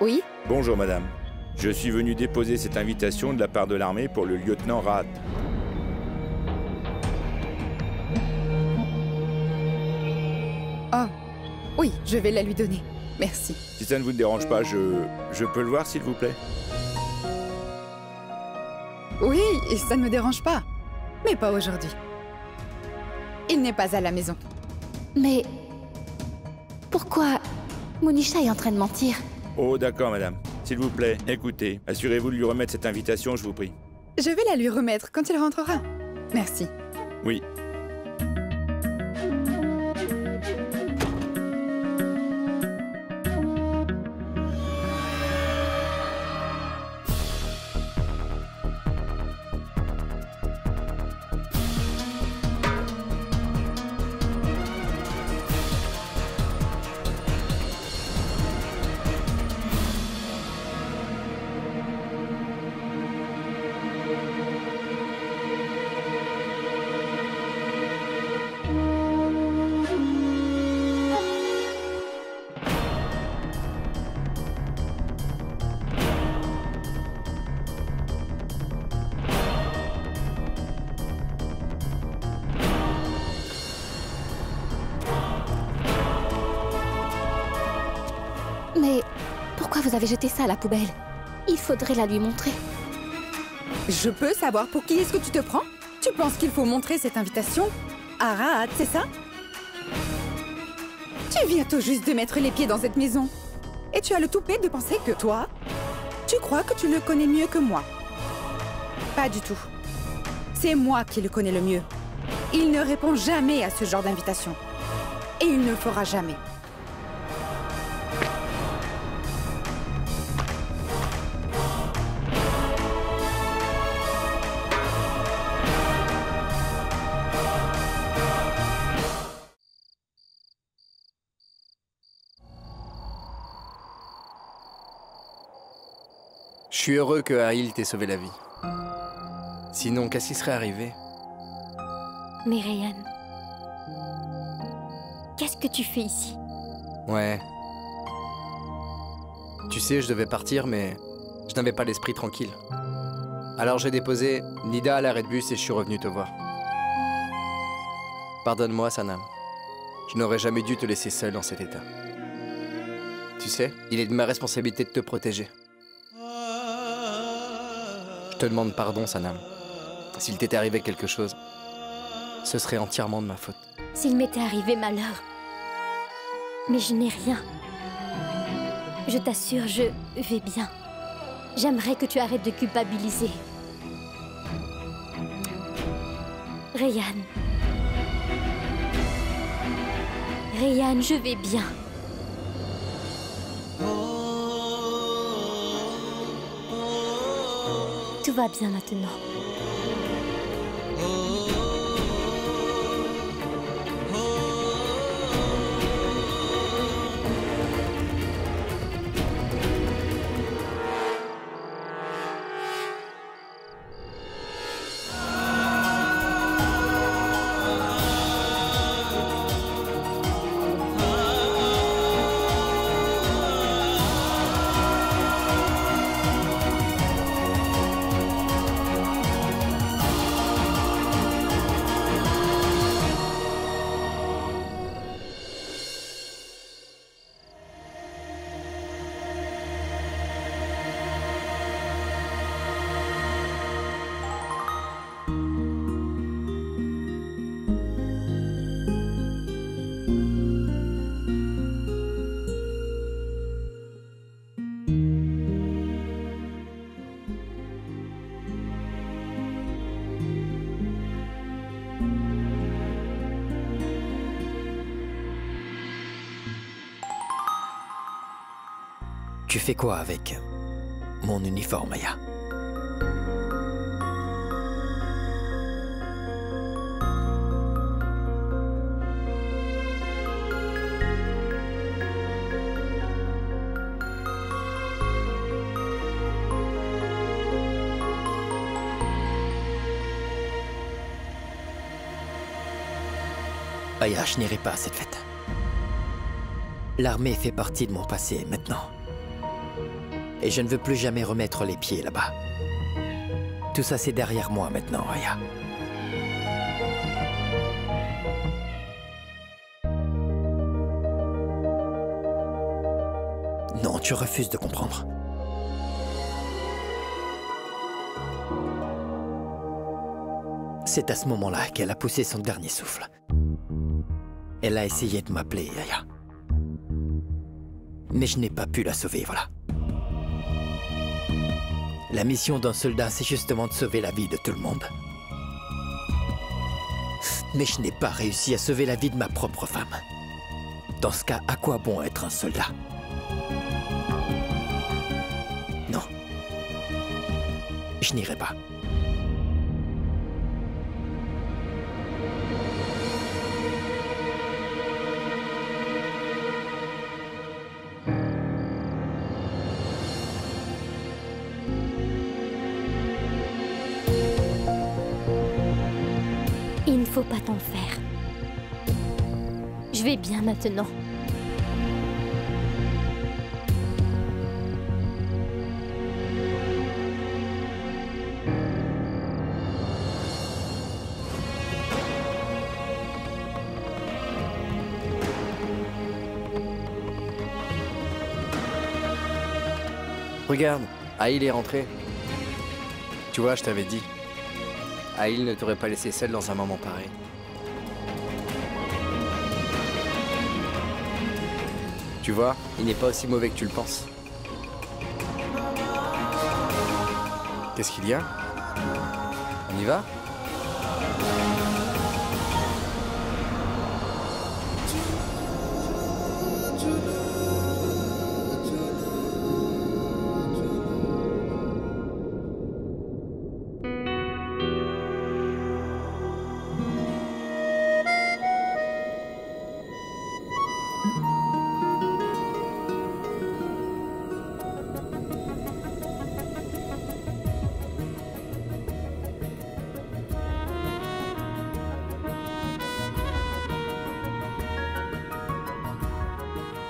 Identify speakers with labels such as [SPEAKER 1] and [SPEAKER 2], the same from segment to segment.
[SPEAKER 1] Oui?
[SPEAKER 2] Bonjour madame. Je suis venu déposer cette invitation de la part de l'armée pour le lieutenant Rahat.
[SPEAKER 1] Oh, oui, je vais la lui donner. Merci.
[SPEAKER 2] Si ça ne vous dérange pas, je peux le voir s'il vous plaît?
[SPEAKER 1] Oui, ça ne me dérange pas. Mais pas aujourd'hui. Il n'est pas à la maison.
[SPEAKER 3] Mais... pourquoi Monisha est en train de mentir?
[SPEAKER 2] Oh d'accord madame. S'il vous plaît, écoutez, assurez-vous de lui remettre cette invitation, je vous prie.
[SPEAKER 1] Je vais la lui remettre quand il rentrera. Merci.
[SPEAKER 2] Oui.
[SPEAKER 3] Mais pourquoi vous avez jeté ça à la poubelle? Il faudrait la lui montrer.
[SPEAKER 1] Je peux savoir pour qui est-ce que tu te prends? Tu penses qu'il faut montrer cette invitation à Rahat, c'est ça? Tu viens tout juste de mettre les pieds dans cette maison. Et tu as le toupet de penser que toi, tu crois que tu le connais mieux que moi. Pas du tout. C'est moi qui le connais le mieux. Il ne répond jamais à ce genre d'invitation. Et il ne le fera jamais.
[SPEAKER 4] Je suis heureux que Ahil t'ait sauvé la vie. Sinon, qu'est-ce qui serait arrivé?
[SPEAKER 3] Mais Rayhan, qu'est-ce que tu fais ici?
[SPEAKER 4] Ouais. Tu sais, je devais partir, mais je n'avais pas l'esprit tranquille. Alors j'ai déposé Nida à l'arrêt de bus et je suis revenu te voir. Pardonne-moi, Sanam. Je n'aurais jamais dû te laisser seul dans cet état. Tu sais, il est de ma responsabilité de te protéger. Je te demande pardon, Sanam. S'il t'était arrivé quelque chose, ce serait entièrement de ma faute.
[SPEAKER 3] S'il m'était arrivé malheur. Mais je n'ai rien. Je t'assure, je vais bien. J'aimerais que tu arrêtes de culpabiliser. Rayhan. Rayhan, je vais bien. Tout va bien maintenant.
[SPEAKER 5] Tu fais quoi avec mon uniforme, Aya? Aya, je n'irai pas à cette fête. L'armée fait partie de mon passé maintenant. Et je ne veux plus jamais remettre les pieds là-bas. Tout ça, c'est derrière moi maintenant, Aya. Non, tu refuses de comprendre. C'est à ce moment-là qu'elle a poussé son dernier souffle. Elle a essayé de m'appeler, Aya. Mais je n'ai pas pu la sauver, voilà. La mission d'un soldat, c'est justement de sauver la vie de tout le monde. Mais je n'ai pas réussi à sauver la vie de ma propre femme. Dans ce cas, à quoi bon être un soldat? Non. Je n'irai pas.
[SPEAKER 3] Il ne faut pas t'en faire. Je vais bien maintenant.
[SPEAKER 4] Regarde, Aïl est rentré. Tu vois, je t'avais dit. Aïl ne t'aurait pas laissé seule dans un moment pareil. Tu vois, il n'est pas aussi mauvais que tu le penses. Qu'est-ce qu'il y a? On y va?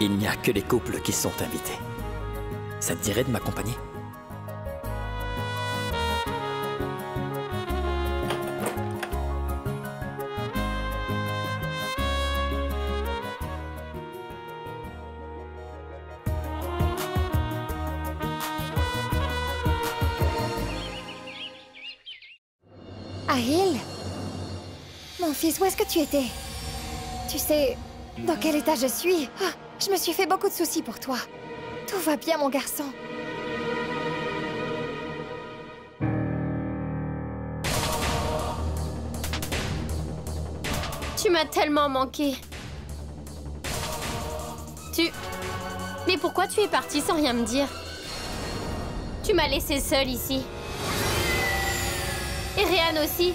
[SPEAKER 5] Il n'y a que les couples qui sont invités. Ça te dirait de m'accompagner?
[SPEAKER 6] Aïl? Mon fils, où est-ce que tu étais? Tu sais dans quel état je suis? Ah, je me suis fait beaucoup de soucis pour toi. Tout va bien, mon garçon.
[SPEAKER 3] Tu m'as tellement manqué. Mais pourquoi tu es partie sans rien me dire? Tu m'as laissée seule ici. Et Réan aussi.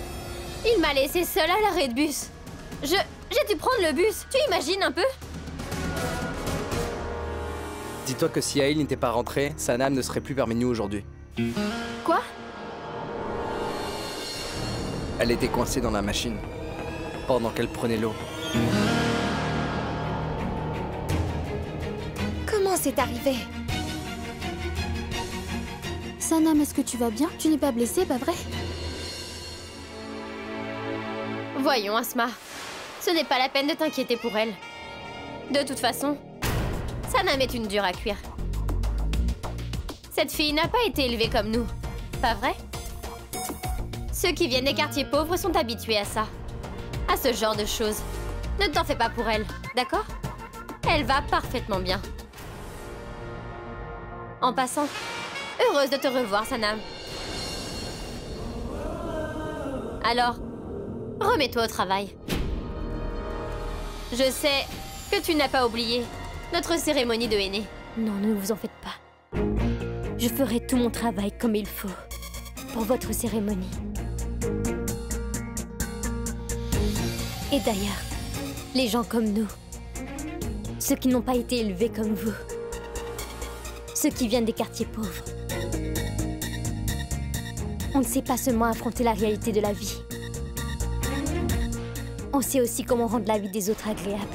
[SPEAKER 3] Il m'a laissée seule à l'arrêt de bus. J'ai dû prendre le bus. Tu imagines un peu?
[SPEAKER 4] Dis-toi que si Aïl n'était pas rentré, Sanam ne serait plus parmi nous aujourd'hui.
[SPEAKER 3] Quoi?
[SPEAKER 4] Elle était coincée dans la machine, pendant qu'elle prenait l'eau.
[SPEAKER 6] Comment c'est arrivé?
[SPEAKER 7] Sanam, est-ce que tu vas bien? Tu n'es pas blessée, pas vrai?
[SPEAKER 3] Voyons, Asma. Ce n'est pas la peine de t'inquiéter pour elle. De toute façon, Sanam est une dure à cuire. Cette fille n'a pas été élevée comme nous, pas vrai? Ceux qui viennent des quartiers pauvres sont habitués à ça. À ce genre de choses. Ne t'en fais pas pour elle, d'accord? Elle va parfaitement bien. En passant, heureuse de te revoir, Sanam. Alors, remets-toi au travail. Je sais que tu n'as pas oublié notre cérémonie de henné.
[SPEAKER 7] Non, ne vous en faites pas. Je ferai tout mon travail comme il faut pour votre cérémonie. Et d'ailleurs, les gens comme nous, ceux qui n'ont pas été élevés comme vous, ceux qui viennent des quartiers pauvres, on ne sait pas seulement affronter la réalité de la vie, on sait aussi comment rendre la vie des autres agréable.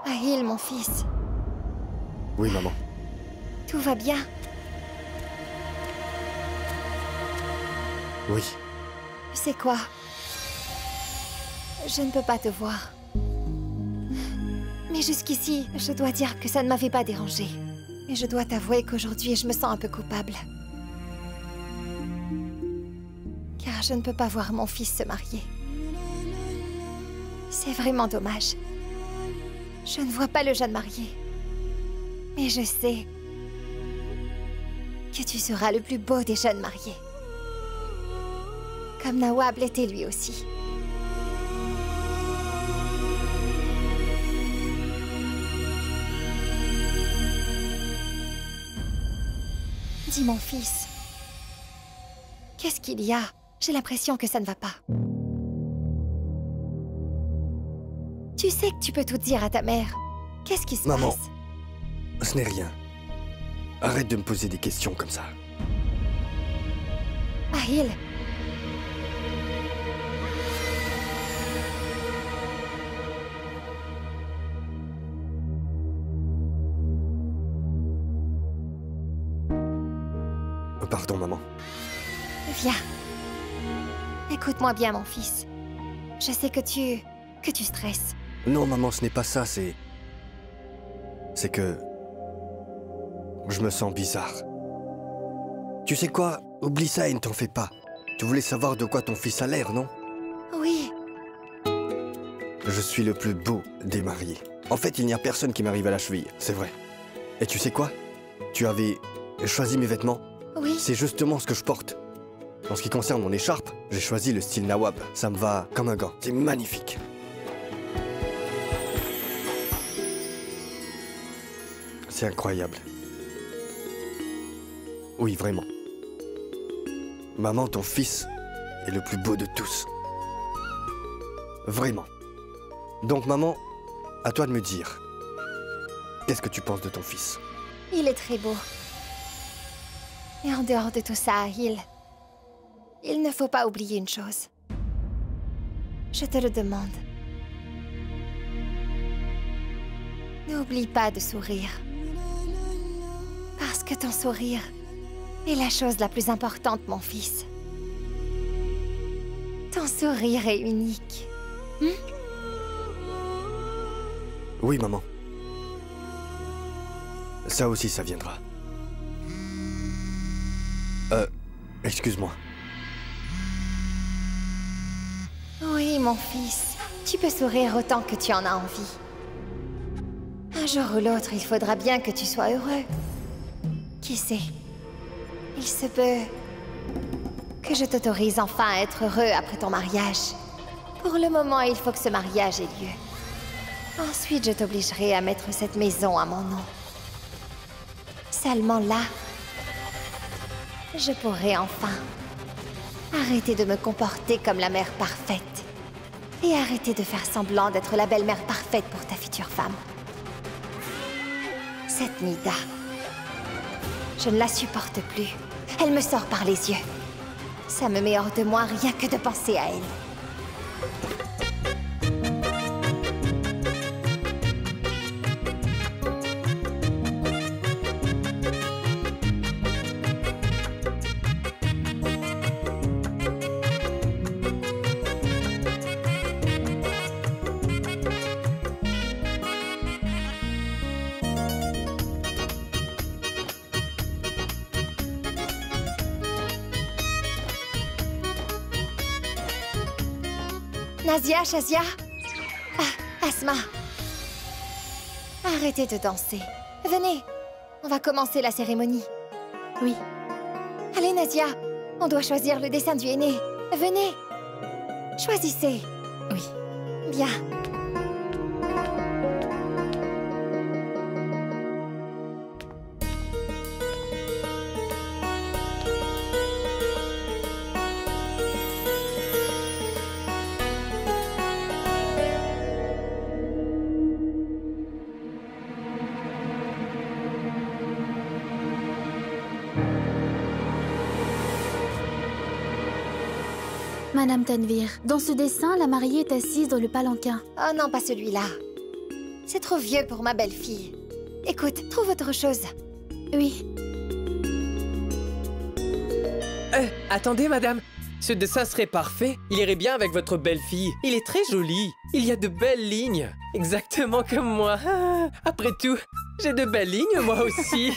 [SPEAKER 6] Ahil, mon fils.
[SPEAKER 4] Oui, maman.
[SPEAKER 6] Tout va bien?
[SPEAKER 4] Oui.
[SPEAKER 6] Tu sais quoi? Je ne peux pas te voir. Mais jusqu'ici, je dois dire que ça ne m'avait pas dérangé. Et je dois t'avouer qu'aujourd'hui, je me sens un peu coupable. Car je ne peux pas voir mon fils se marier. C'est vraiment dommage. Je ne vois pas le jeune marié. Mais je sais que tu seras le plus beau des jeunes mariés. Comme Nawab l'était lui aussi. Dis mon fils, qu'est-ce qu'il y a? J'ai l'impression que ça ne va pas. Tu sais que tu peux tout dire à ta mère. Qu'est-ce qui se
[SPEAKER 4] Maman,
[SPEAKER 6] passe?
[SPEAKER 4] ce n'est rien. Arrête de me poser des questions comme ça.
[SPEAKER 6] Ahil.
[SPEAKER 4] Pardon, maman.
[SPEAKER 6] Viens. Écoute-moi bien, mon fils. Je sais que tu stresses.
[SPEAKER 4] Non, maman, ce n'est pas ça, c'est que... je me sens bizarre. Tu sais quoi? Oublie ça et ne t'en fais pas. Tu voulais savoir de quoi ton fils a l'air, non?
[SPEAKER 6] Oui.
[SPEAKER 4] Je suis le plus beau des mariés. En fait, il n'y a personne qui m'arrive à la cheville, c'est vrai. Et tu sais quoi? Tu avais choisi mes vêtements?
[SPEAKER 6] Oui.
[SPEAKER 4] C'est justement ce que je porte. En ce qui concerne mon écharpe, j'ai choisi le style Nawab. Ça me va comme un gant. C'est magnifique. C'est incroyable. Oui, vraiment. Maman, ton fils est le plus beau de tous. Vraiment. Donc, maman, à toi de me dire. Qu'est-ce que tu penses de ton fils?
[SPEAKER 6] Il est très beau. Et en dehors de tout ça, il ne faut pas oublier une chose. Je te le demande. N'oublie pas de sourire. Parce que ton sourire est la chose la plus importante, mon fils. Ton sourire est unique.
[SPEAKER 4] Oui, maman. Ça aussi, ça viendra. Excuse-moi.
[SPEAKER 6] Oui, mon fils. Tu peux sourire autant que tu en as envie. Un jour ou l'autre, il faudra bien que tu sois heureux. Qui sait? Il se peut que je t'autorise enfin à être heureux après ton mariage. Pour le moment, il faut que ce mariage ait lieu. Ensuite, je t'obligerai à mettre cette maison à mon nom. Seulement là, je pourrai enfin arrêter de me comporter comme la mère parfaite et arrêter de faire semblant d'être la belle-mère parfaite pour ta future femme. Cette Nida, je ne la supporte plus. Elle me sort par les yeux. Ça me met hors de moi rien que de penser à elle. Nazia, Shazia. Ah, Asma. Arrêtez de danser. Venez, on va commencer la cérémonie.
[SPEAKER 7] Oui.
[SPEAKER 6] Allez, Nazia, on doit choisir le dessin du aîné. Venez. Choisissez.
[SPEAKER 7] Oui.
[SPEAKER 6] Bien.
[SPEAKER 8] Madame Tanvir, dans ce dessin, la mariée est assise dans le palanquin.
[SPEAKER 6] Oh non, pas celui-là. C'est trop vieux pour ma belle-fille. Écoute, trouve autre chose.
[SPEAKER 8] Oui.
[SPEAKER 9] Attendez, madame. Ce dessin serait parfait. Il irait bien avec votre belle-fille. Il est très joli. Il y a de belles lignes. Exactement comme moi. Ah, après tout, j'ai de belles lignes, moi aussi.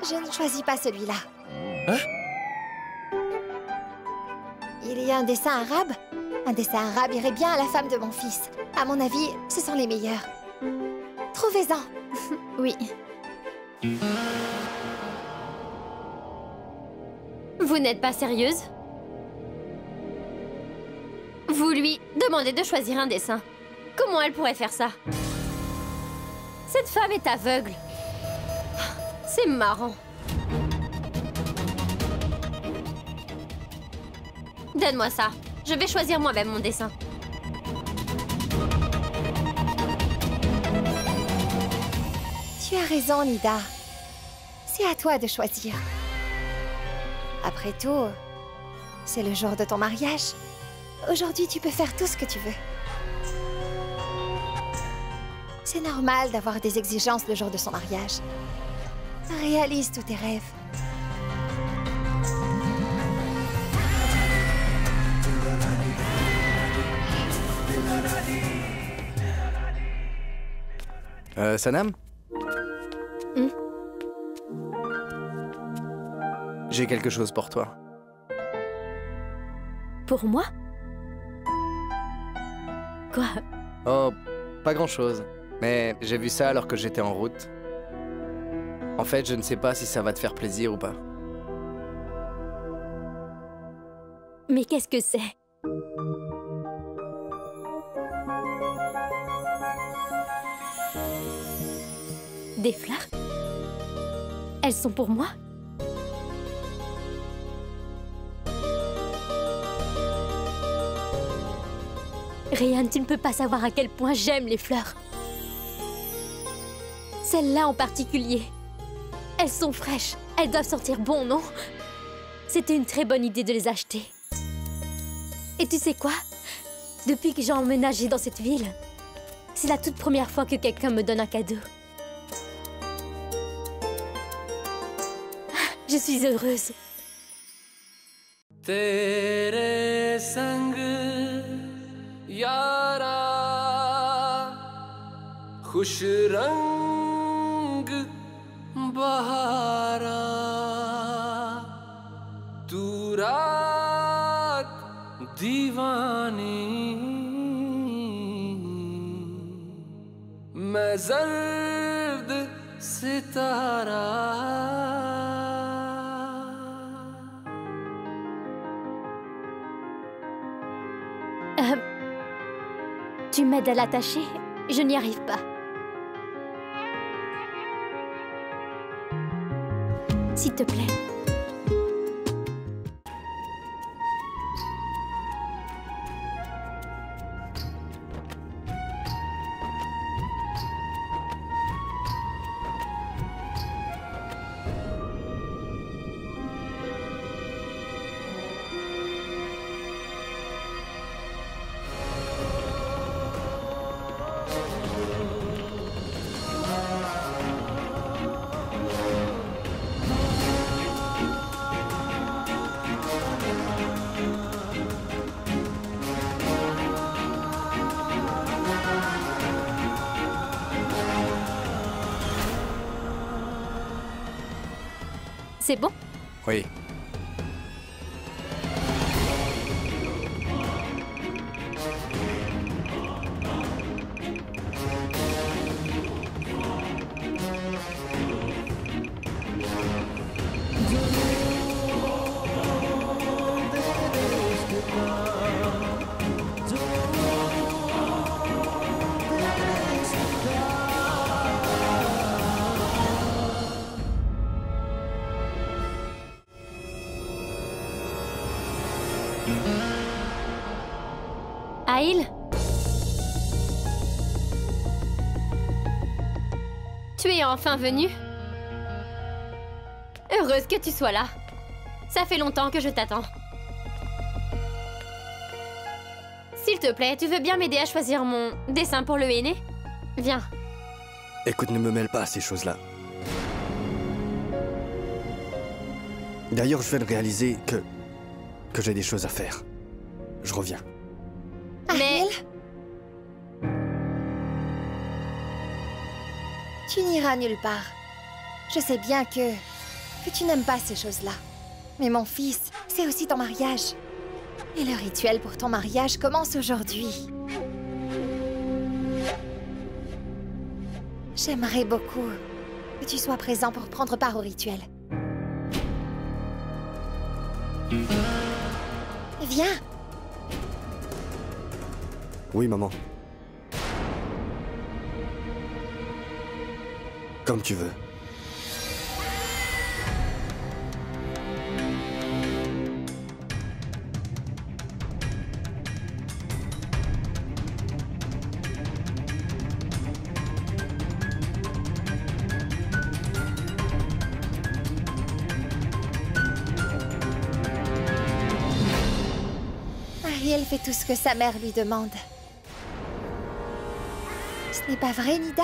[SPEAKER 6] Je ne choisis pas celui-là.
[SPEAKER 9] Hein?
[SPEAKER 6] Il y a un dessin arabe. Un dessin arabe irait bien à la femme de mon fils. À mon avis, ce sont les meilleurs. Trouvez-en.
[SPEAKER 8] Oui.
[SPEAKER 3] Vous n'êtes pas sérieuse? Vous lui demandez de choisir un dessin. Comment elle pourrait faire ça? Cette femme est aveugle. C'est marrant. Donne-moi ça. Je vais choisir moi-même mon dessin.
[SPEAKER 6] Tu as raison, Nida. C'est à toi de choisir. Après tout, c'est le jour de ton mariage. Aujourd'hui, tu peux faire tout ce que tu veux. C'est normal d'avoir des exigences le jour de son mariage. Réalise tous tes rêves.
[SPEAKER 10] Sanam? J'ai quelque chose pour toi.
[SPEAKER 7] Pour moi? Quoi?
[SPEAKER 10] Oh, pas grand-chose. Mais j'ai vu ça alors que j'étais en route. En fait, je ne sais pas si ça va te faire plaisir ou pas.
[SPEAKER 7] Mais qu'est-ce que c'est? Des fleurs? Elles sont pour moi? Ryan, tu ne peux pas savoir à quel point j'aime les fleurs. Celles-là en particulier. Elles sont fraîches. Elles doivent sentir bon, non? C'était une très bonne idée de les acheter. Et tu sais quoi? Depuis que j'ai emménagé dans cette ville, C'est la toute première fois que quelqu'un me donne un cadeau. Je suis heureuse.
[SPEAKER 11] Tere sang yara khush rang bahara tu raat divani main zard sitara.
[SPEAKER 7] Tu m'aides à l'attacher? Je n'y arrive pas. S'il te plaît. C'est bon?
[SPEAKER 10] Oui.
[SPEAKER 3] Ahil? Tu es enfin venu? Heureuse que tu sois là. Ça fait longtemps que je t'attends. S'il te plaît, tu veux bien m'aider à choisir mon dessin pour le henné? Viens.
[SPEAKER 4] Écoute, ne me mêle pas à ces choses-là. D'ailleurs, je viens de réaliser que j'ai des choses à faire. Je reviens.
[SPEAKER 3] Mais...
[SPEAKER 6] Tu n'iras nulle part. Je sais bien que tu n'aimes pas ces choses-là. Mais mon fils, c'est aussi ton mariage. Et le rituel pour ton mariage commence aujourd'hui. J'aimerais beaucoup que tu sois présent pour prendre part au rituel. Viens.
[SPEAKER 4] Oui, maman. Comme tu veux.
[SPEAKER 6] Ariel fait tout ce que sa mère lui demande. Ce n'est pas vrai, Nida?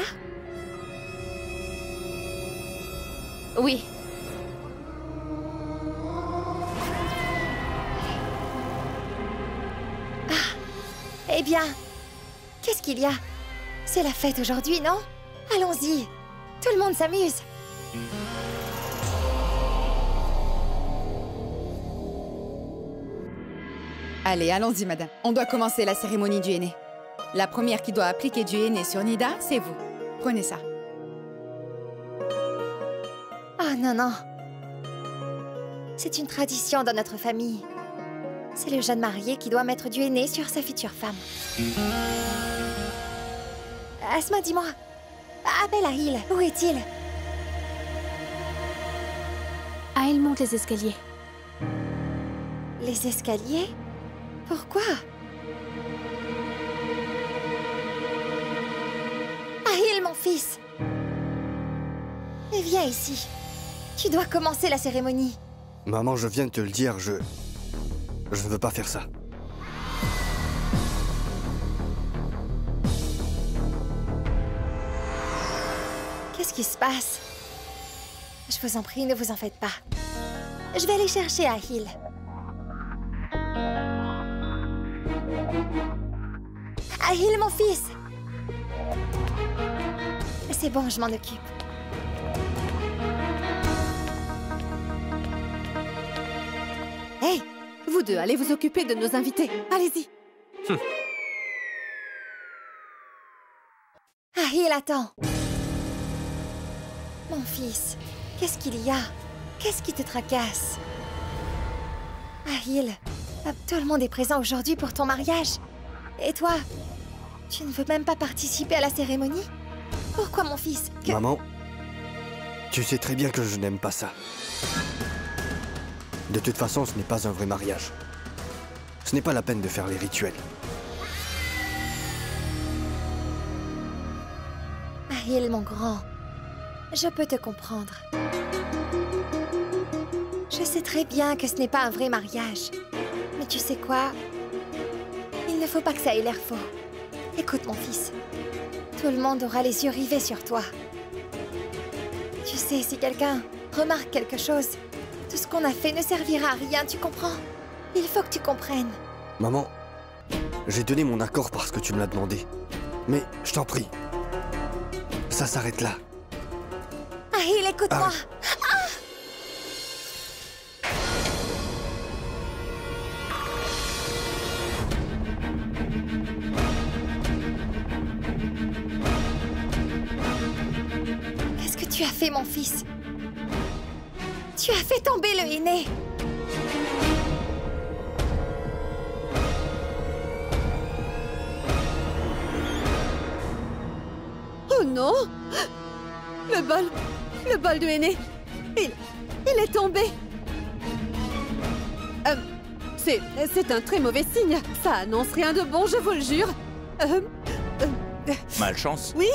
[SPEAKER 3] Oui.
[SPEAKER 6] Ah, eh bien, qu'est-ce qu'il y a? C'est la fête aujourd'hui, non? Allons-y, tout le monde s'amuse.
[SPEAKER 1] Allez, allons-y, madame. On doit commencer la cérémonie du henné. La première qui doit appliquer du henné sur Nida, c'est vous. Prenez ça.
[SPEAKER 6] Oh non, non. C'est une tradition dans notre famille. C'est le jeune marié qui doit mettre du henné sur sa future femme. Asma, dis-moi. Appelle Ahil. Où est-il?
[SPEAKER 8] Ahil monte les escaliers.
[SPEAKER 6] Les escaliers? Pourquoi? Ahil, mon fils! Mais viens ici. Tu dois commencer la cérémonie.
[SPEAKER 4] Maman, je viens de te le dire, je ne veux pas faire ça.
[SPEAKER 6] Qu'est-ce qui se passe? Je vous en prie, ne vous en faites pas. Je vais aller chercher Ahil. Ahil, mon fils! C'est bon, je m'en occupe.
[SPEAKER 1] Hey, vous deux, allez vous occuper de nos invités. Allez-y.
[SPEAKER 6] Ahil, attends. Mon fils, qu'est-ce qu'il y a? Qu'est-ce qui te tracasse? Ahil, tout le monde est présent aujourd'hui pour ton mariage. Et toi, tu ne veux même pas participer à la cérémonie? Pourquoi, mon fils?
[SPEAKER 4] Maman, tu sais très bien que je n'aime pas ça. De toute façon, ce n'est pas un vrai mariage. Ce n'est pas la peine de faire les rituels.
[SPEAKER 6] Ahil, mon grand, je peux te comprendre. Je sais très bien que ce n'est pas un vrai mariage. Mais tu sais quoi? Il ne faut pas que ça ait l'air faux. Écoute, mon fils. Tout le monde aura les yeux rivés sur toi. Tu sais, si quelqu'un remarque quelque chose, tout ce qu'on a fait ne servira à rien, tu comprends? Il faut que tu comprennes.
[SPEAKER 4] Maman, j'ai donné mon accord parce que tu me l'as demandé. Mais je t'en prie, ça s'arrête là.
[SPEAKER 6] Ahil, écoute-moi. Qu'est-ce que tu as fait, mon fils? Tu as fait tomber le henné.
[SPEAKER 1] Oh non! Le bol de henné, il est tombé. C'est un très mauvais signe. Ça annonce rien de bon, je vous le jure.
[SPEAKER 2] Malchance?
[SPEAKER 1] Oui?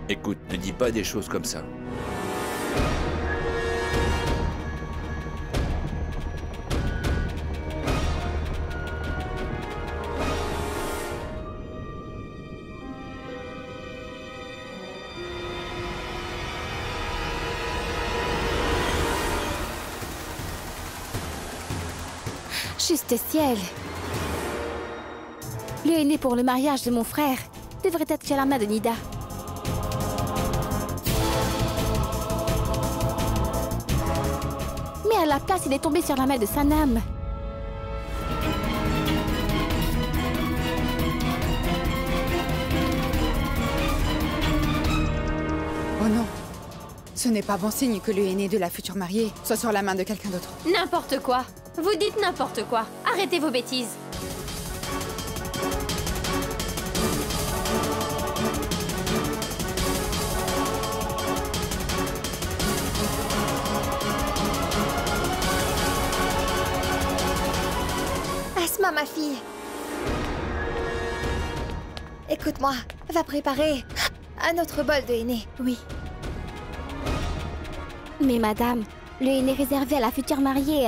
[SPEAKER 2] Écoute, ne dis pas des choses comme ça.
[SPEAKER 8] Juste ciel. Le henné pour le mariage de mon frère devrait être chez la main de Nida. Mais à la place, il est tombé sur la main de Sanam.
[SPEAKER 1] Oh non. Ce n'est pas bon signe que le henné de la future mariée soit sur la main de quelqu'un d'autre.
[SPEAKER 3] N'importe quoi. Vous dites n'importe quoi. Arrêtez vos bêtises.
[SPEAKER 6] Asma, ma fille. Écoute-moi, va préparer un autre bol de henné.
[SPEAKER 8] Oui. Mais madame, le henné réservé à la future mariée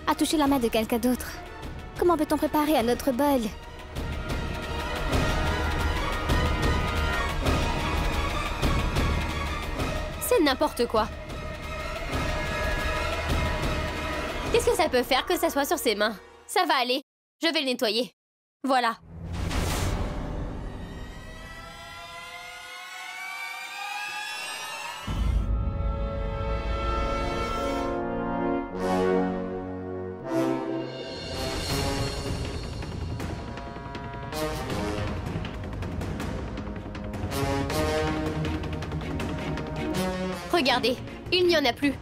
[SPEAKER 8] a touché la main de quelqu'un d'autre. Comment peut-on préparer un autre bol?
[SPEAKER 3] C'est n'importe quoi. Qu'est-ce que ça peut faire que ça soit sur ses mains? Ça va aller. Je vais le nettoyer. Voilà. Regardez, il n'y en a plus.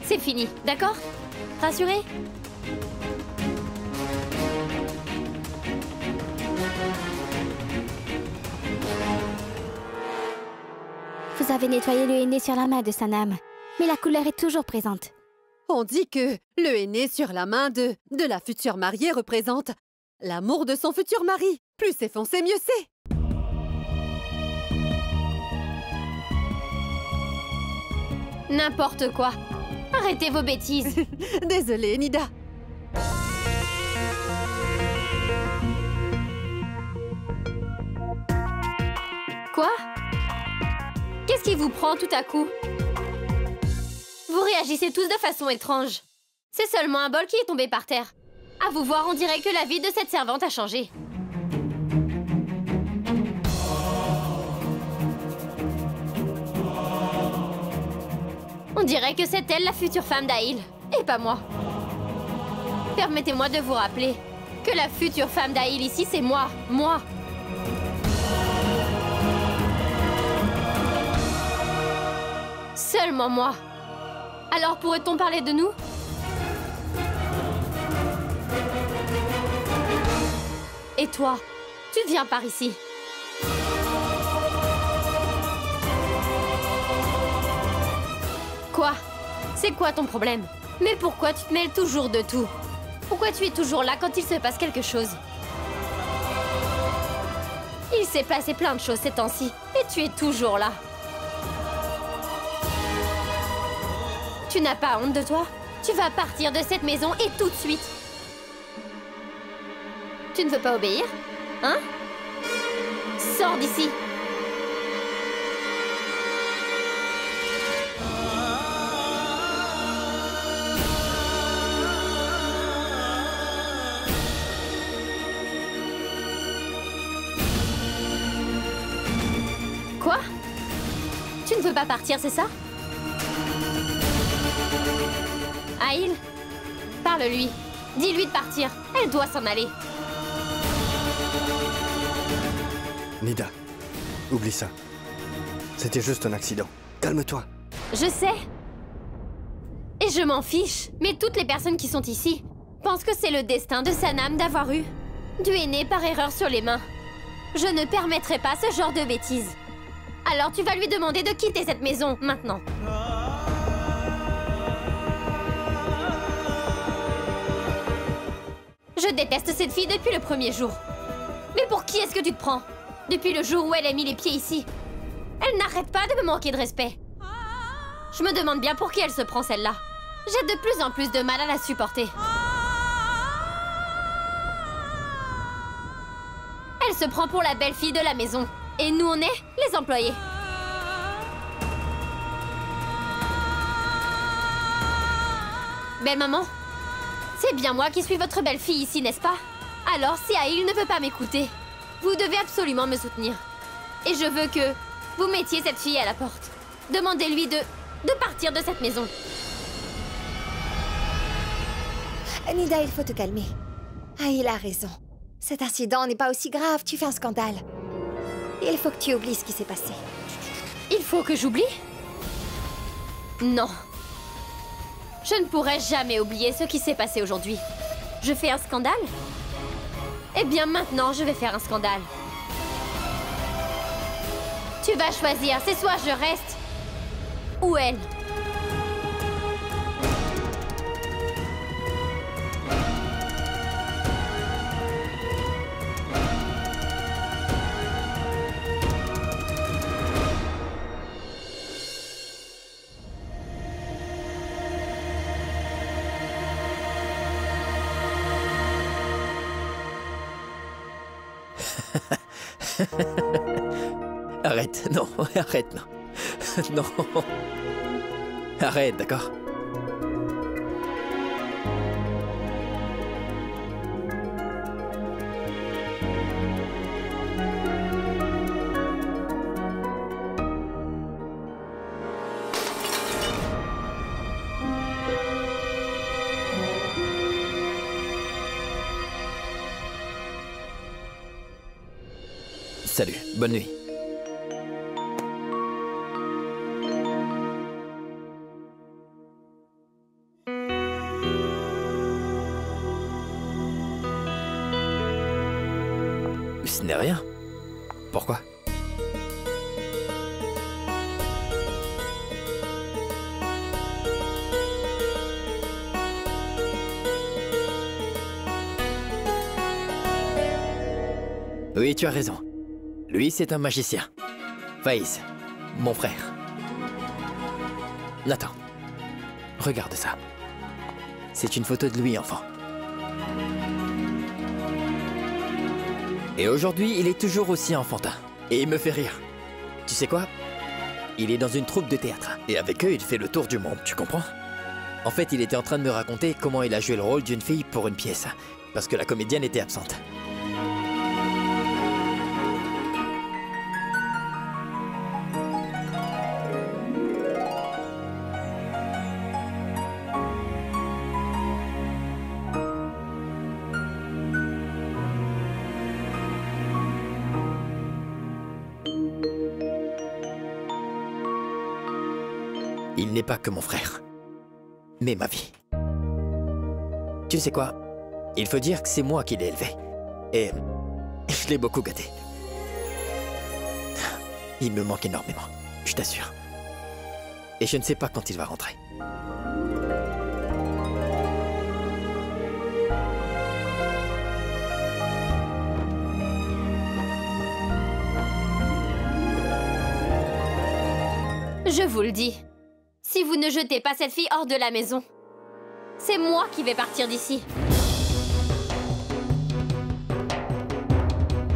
[SPEAKER 3] C'est fini, d'accord? Rassuré?
[SPEAKER 8] Vous avez nettoyé le henné sur la main de Sanam, mais la couleur est toujours présente.
[SPEAKER 1] On dit que le henné sur la main de la future mariée représente l'amour de son futur mari. Plus c'est foncé, mieux c'est.
[SPEAKER 3] N'importe quoi. Arrêtez vos bêtises.
[SPEAKER 1] Désolée, Nida.
[SPEAKER 3] Quoi? Qu'est-ce qui vous prend tout à coup? Vous réagissez tous de façon étrange. C'est seulement un bol qui est tombé par terre. À vous voir, on dirait que la vie de cette servante a changé. On dirait que c'est elle la future femme d'Aïl, et pas moi. Permettez-moi de vous rappeler que la future femme d'Aïl ici, c'est moi. Moi. Seulement moi. Alors pourrait-on parler de nous? Et toi, tu viens par ici. Quoi? C'est quoi ton problème? Mais pourquoi tu te mêles toujours de tout? Pourquoi tu es toujours là quand il se passe quelque chose? Il s'est passé plein de choses ces temps-ci, et tu es toujours là. Tu n'as pas honte de toi? Tu vas partir de cette maison et tout de suite. Tu ne veux pas obéir? Hein? Sors d'ici! Quoi? Tu ne veux pas partir, c'est ça? Aïl, parle-lui. Dis-lui de partir. Elle doit s'en aller.
[SPEAKER 4] Nida, oublie ça. C'était juste un accident. Calme-toi.
[SPEAKER 3] Je sais. Et je m'en fiche. Mais toutes les personnes qui sont ici pensent que c'est le destin de Sanam d'avoir eu du henné par erreur sur les mains. Je ne permettrai pas ce genre de bêtises. Alors tu vas lui demander de quitter cette maison, maintenant. Je déteste cette fille depuis le premier jour. Mais pour qui est-ce que tu te prends? Depuis le jour où elle a mis les pieds ici. Elle n'arrête pas de me manquer de respect. Je me demande bien pour qui elle se prend, celle-là. J'ai de plus en plus de mal à la supporter. Elle se prend pour la belle-fille de la maison. Et nous, on est les employés. Belle maman, c'est bien moi qui suis votre belle-fille ici, n'est-ce pas? Alors, si Aïl ne veut pas m'écouter, vous devez absolument me soutenir. Et je veux que vous mettiez cette fille à la porte. Demandez-lui de partir de cette maison.
[SPEAKER 6] Nida, il faut te calmer. Aïl a raison. Cet incident n'est pas aussi grave, tu fais un scandale. Il faut que tu oublies ce qui s'est passé.
[SPEAKER 3] Il faut que j'oublie? Non. Je ne pourrai jamais oublier ce qui s'est passé aujourd'hui. Je fais un scandale? Eh bien maintenant, je vais faire un scandale. Tu vas choisir, c'est soit je reste, ou elle.
[SPEAKER 5] Arrête, non, arrête, non. Non. Arrête, d'accord? Salut, bonne nuit. Ce n'est rien. Pourquoi? Oui, tu as raison. Lui, c'est un magicien. Faïs, mon frère. Nathan, regarde ça. C'est une photo de lui, enfant. Et aujourd'hui, il est toujours aussi enfantin. Et il me fait rire. Tu sais quoi? Il est dans une troupe de théâtre. Et avec eux, il fait le tour du monde, tu comprends? En fait, il était en train de me raconter comment il a joué le rôle d'une fille pour une pièce. Parce que la comédienne était absente. Il n'est pas que mon frère, mais ma vie. Tu sais quoi? Il faut dire que c'est moi qui l'ai élevé. Et je l'ai beaucoup gâté. Il me manque énormément, je t'assure. Et je ne sais pas quand il va rentrer.
[SPEAKER 3] Je vous le dis. Si vous ne jetez pas cette fille hors de la maison, c'est moi qui vais partir d'ici.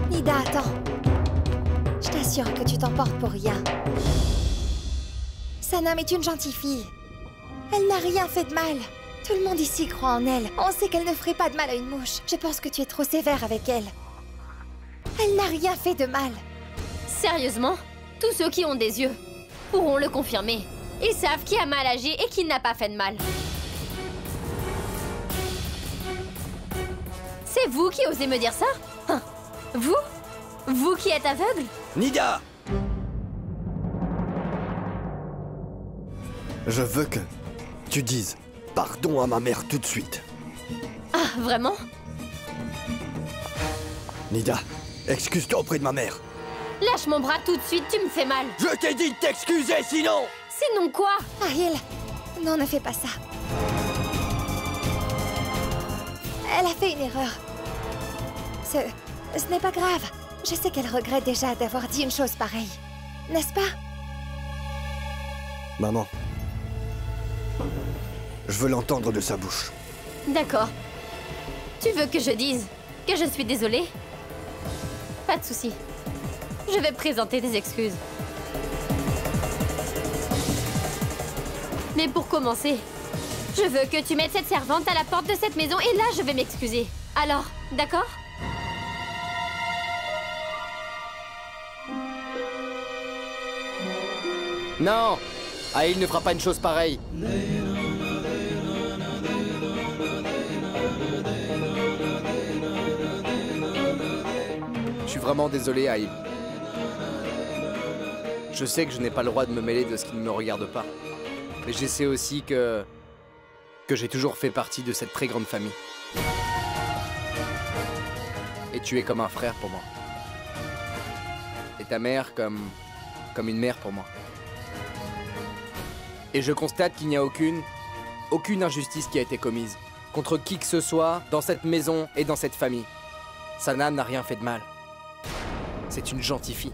[SPEAKER 6] Nida, attends. Je t'assure que tu t'emportes pour rien. Sanam est une gentille fille. Elle n'a rien fait de mal. Tout le monde ici croit en elle. On sait qu'elle ne ferait pas de mal à une mouche. Je pense que tu es trop sévère avec elle. Elle n'a rien fait de mal.
[SPEAKER 3] Sérieusement, tous ceux qui ont des yeux pourront le confirmer. Ils savent qui a mal agi et qui n'a pas fait de mal. C'est vous qui osez me dire ça? Hein? Vous? Vous qui êtes aveugle?
[SPEAKER 4] Nida! Je veux que tu dises pardon à ma mère tout de suite.
[SPEAKER 3] Ah, vraiment?
[SPEAKER 4] Nida, excuse-toi auprès de ma mère.
[SPEAKER 3] Lâche mon bras tout de suite, tu me fais mal.
[SPEAKER 4] Je t'ai dit de t'excuser, sinon!
[SPEAKER 3] Sinon quoi?
[SPEAKER 6] Ahil, non, ne fais pas ça. Elle a fait une erreur. Ce n'est pas grave. Je sais qu'elle regrette déjà d'avoir dit une chose pareille. N'est-ce pas?
[SPEAKER 4] Maman, je veux l'entendre de sa bouche.
[SPEAKER 3] D'accord. Tu veux que je dise que je suis désolée? Pas de souci. Je vais présenter des excuses. Mais pour commencer, je veux que tu mettes cette servante à la porte de cette maison et là, je vais m'excuser. Alors, d'accord?
[SPEAKER 10] Non! Ahil ne fera pas une chose pareille. Je suis vraiment désolé, Ahil. Je sais que je n'ai pas le droit de me mêler de ce qui ne me regarde pas. Mais je sais aussi que j'ai toujours fait partie de cette très grande famille. Et tu es comme un frère pour moi. Et ta mère comme une mère pour moi. Et je constate qu'il n'y a aucune injustice qui a été commise contre qui que ce soit dans cette maison et dans cette famille. Sanam n'a rien fait de mal. C'est une gentille fille.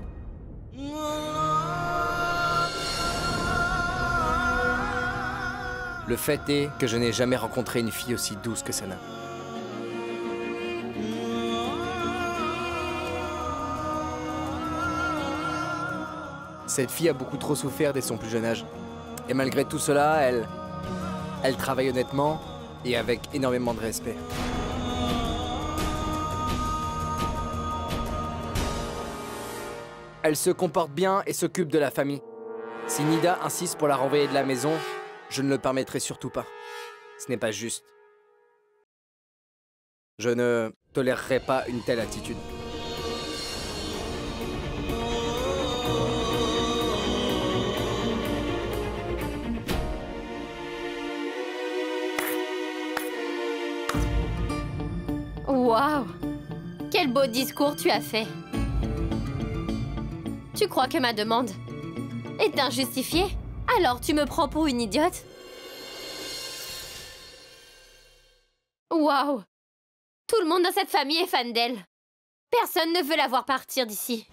[SPEAKER 10] Le fait est que je n'ai jamais rencontré une fille aussi douce que Sanam. Cette fille a beaucoup trop souffert dès son plus jeune âge. Et malgré tout cela, elle travaille honnêtement et avec énormément de respect. Elle se comporte bien et s'occupe de la famille. Si Nida insiste pour la renvoyer de la maison, je ne le permettrai surtout pas. Ce n'est pas juste. Je ne tolérerai pas une telle attitude.
[SPEAKER 3] Waouh! Quel beau discours tu as fait. Tu crois que ma demande est injustifiée? Alors tu me prends pour une idiote? Waouh! Tout le monde dans cette famille est fan d'elle. Personne ne veut la voir partir d'ici.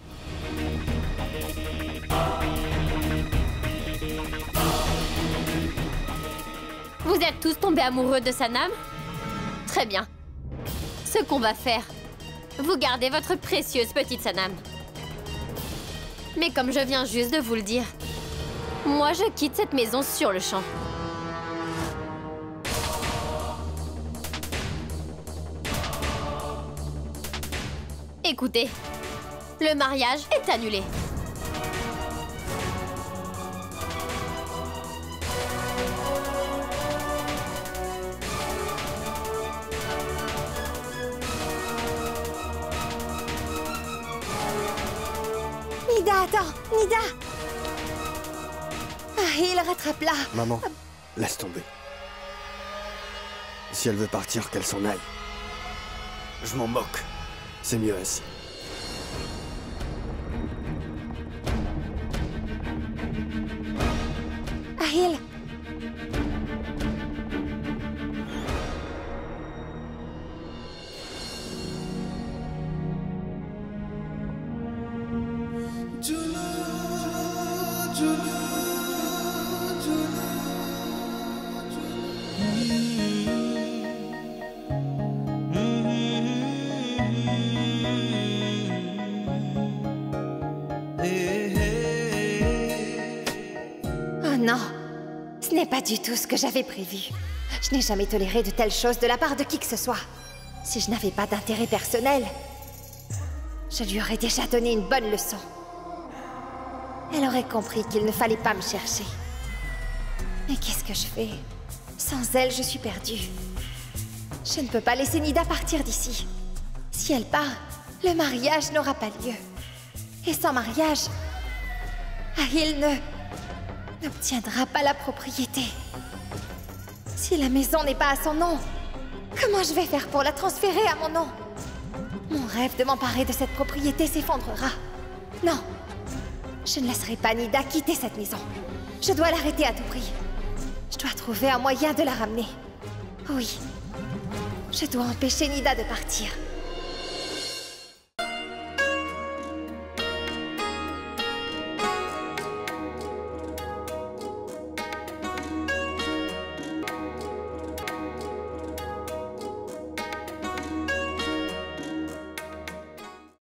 [SPEAKER 3] Vous êtes tous tombés amoureux de Sanam? Très bien. Ce qu'on va faire, vous gardez votre précieuse petite Sanam. Mais comme je viens juste de vous le dire, moi je quitte cette maison sur le champ. Écoutez, le mariage est annulé.
[SPEAKER 6] Nida, attends! Nida! Ahil, rattrape-la!
[SPEAKER 4] Maman, laisse tomber. Si elle veut partir, qu'elle s'en aille. Je m'en moque. C'est mieux ainsi.
[SPEAKER 6] Ahil! Oh non, ce n'est pas du tout ce que j'avais prévu. Je n'ai jamais toléré de telles choses de la part de qui que ce soit. Si je n'avais pas d'intérêt personnel, je lui aurais déjà donné une bonne leçon. Elle aurait compris qu'il ne fallait pas me chercher. Mais qu'est-ce que je fais? Sans elle, je suis perdue. Je ne peux pas laisser Nida partir d'ici. Si elle part, le mariage n'aura pas lieu. Et sans mariage, Ahil n'obtiendra pas la propriété. Si la maison n'est pas à son nom, comment je vais faire pour la transférer à mon nom? Mon rêve de m'emparer de cette propriété s'effondrera. Non, je ne laisserai pas Nida quitter cette maison. Je dois l'arrêter à tout prix. Je dois trouver un moyen de la ramener. Oui, je dois empêcher Nida de partir.